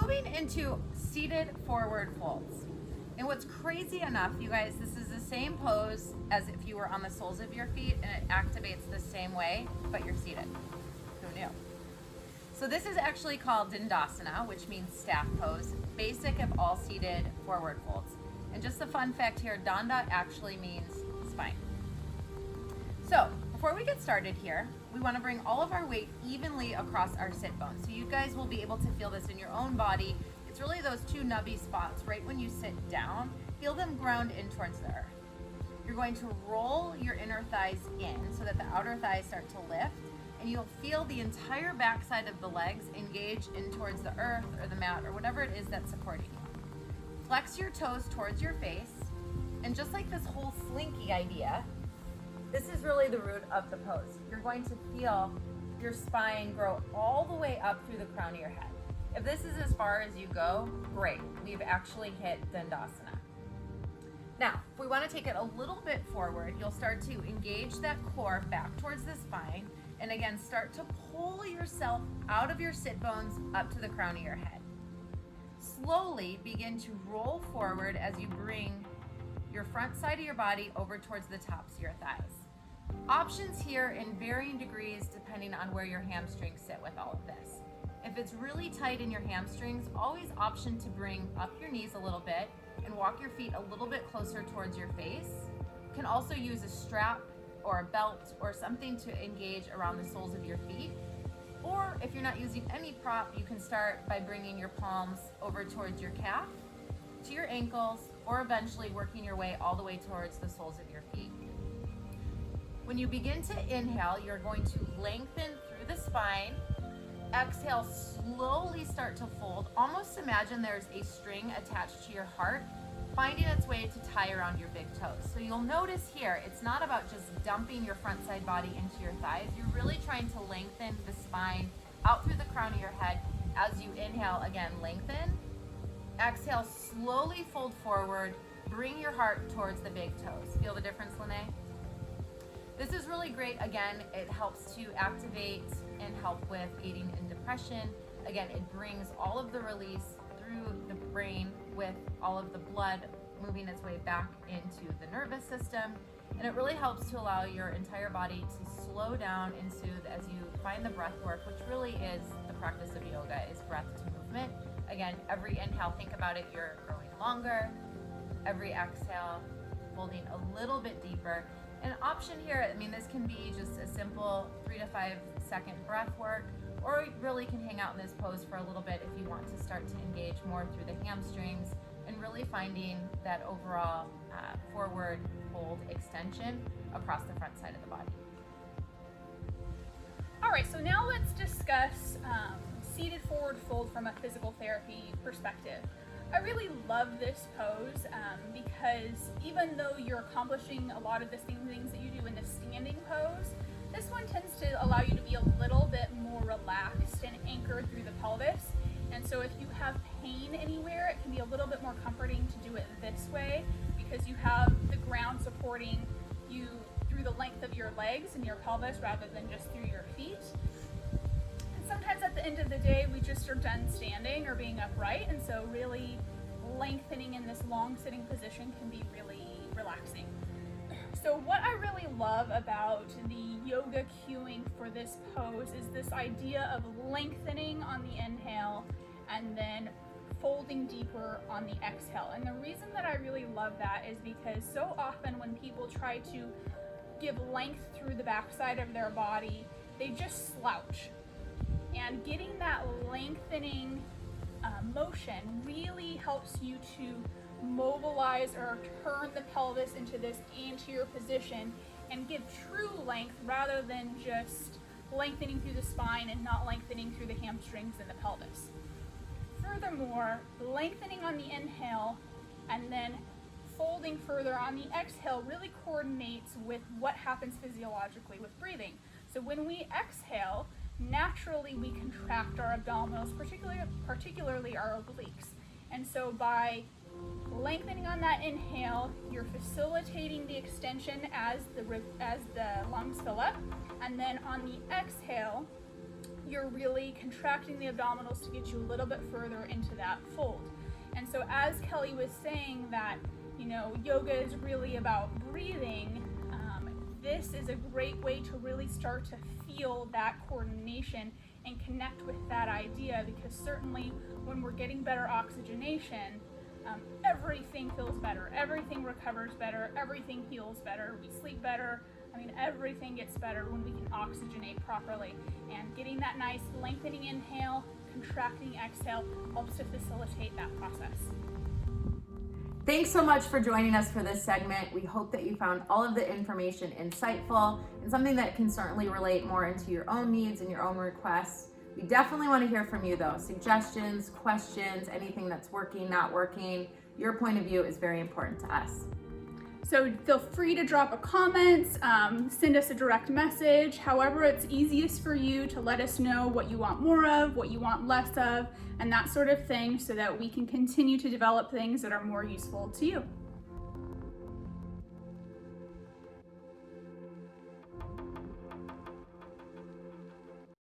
moving into seated forward folds. And what's crazy enough, you guys, this is the same pose as if you were on the soles of your feet, and it activates the same way, but you're seated. Who knew? So this is actually called Dandasana, which means staff pose, basic of all seated forward folds. And just a fun fact here, Danda actually means spine. So before we get started here, we want to bring all of our weight evenly across our sit bones. So you guys will be able to feel this in your own body. It's really those two nubby spots right when you sit down. Feel them ground in towards the earth. You're going to roll your inner thighs in so that the outer thighs start to lift, and you'll feel the entire backside of the legs engage in towards the earth or the mat or whatever it is that's supporting you. Flex your toes towards your face, and just like this whole slinky idea, this is really the root of the pose. You're going to feel your spine grow all the way up through the crown of your head. If this is as far as you go, great. We've actually hit Dandasana. Now, if we want to take it a little bit forward, you'll start to engage that core back towards the spine, and again, start to pull yourself out of your sit bones up to the crown of your head. Slowly begin to roll forward as you bring your front side of your body over towards the tops of your thighs. Options here in varying degrees depending on where your hamstrings sit with all of this. If it's really tight in your hamstrings, always option to bring up your knees a little bit and walk your feet a little bit closer towards your face. You can also use a strap or a belt or something to engage around the soles of your feet. Or if you're not using any prop, you can start by bringing your palms over towards your calf, to your ankles, or eventually working your way all the way towards the soles of your feet. When you begin to inhale, you're going to lengthen through the spine. Exhale, slowly start to fold. Almost imagine there's a string attached to your heart, finding its way to tie around your big toes. So you'll notice here, it's not about just dumping your front side body into your thighs. You're really trying to lengthen the spine out through the crown of your head. As you inhale, again, lengthen. Exhale, slowly fold forward. Bring your heart towards the big toes. Feel the difference, Lene? This is really great. Again, it helps to activate and help with aiding in depression. Again, it brings all of the release through the brain with all of the blood moving its way back into the nervous system. And it really helps to allow your entire body to slow down and soothe as you find the breath work, which really is the practice of yoga, is breath to movement. Again, every inhale, think about it, you're growing longer. Every exhale, folding a little bit deeper. An option here, I mean, this can be just a simple 3 to 5 second breath work, or you really can hang out in this pose for a little bit if you want to start to engage more through the hamstrings and really finding that overall forward fold extension across the front side of the body. All right, so now let's discuss seated forward fold from a physical therapy perspective. I really love this pose because even though you're accomplishing a lot of the same things that you do in the standing pose, this one tends to allow you to be a little bit more relaxed and anchored through the pelvis. And so if you have pain anywhere, it can be a little bit more comforting to do it this way because you have the ground supporting you through the length of your legs and your pelvis rather than just through your feet. Sometimes at the end of the day, we just are done standing or being upright, and so really lengthening in this long sitting position can be really relaxing. So what I really love about the yoga cueing for this pose is this idea of lengthening on the inhale and then folding deeper on the exhale. And the reason that I really love that is because so often when people try to give length through the backside of their body, they just slouch. And getting that lengthening motion really helps you to mobilize or turn the pelvis into this anterior position and give true length rather than just lengthening through the spine and not lengthening through the hamstrings and the pelvis. Furthermore, lengthening on the inhale and then folding further on the exhale really coordinates with what happens physiologically with breathing. So when we exhale, naturally we contract our abdominals, particularly our obliques. And so by lengthening on that inhale, you're facilitating the extension as the lungs fill up. And then on the exhale, you're really contracting the abdominals to get you a little bit further into that fold. And so as Kellie was saying that, yoga is really about breathing, this is a great way to really start to feel that coordination and connect with that idea, because certainly when we're getting better oxygenation, everything feels better, everything recovers better, everything heals better, we sleep better. Everything gets better when we can oxygenate properly. And getting that nice lengthening inhale, contracting exhale helps to facilitate that process. Thanks so much for joining us for this segment. We hope that you found all of the information insightful and something that can certainly relate more into your own needs and your own requests. We definitely want to hear from you though. Suggestions, questions, anything that's working, not working. Your point of view is very important to us. So feel free to drop a comment, send us a direct message, however it's easiest for you to let us know what you want more of, what you want less of, and that sort of thing, so that we can continue to develop things that are more useful to you.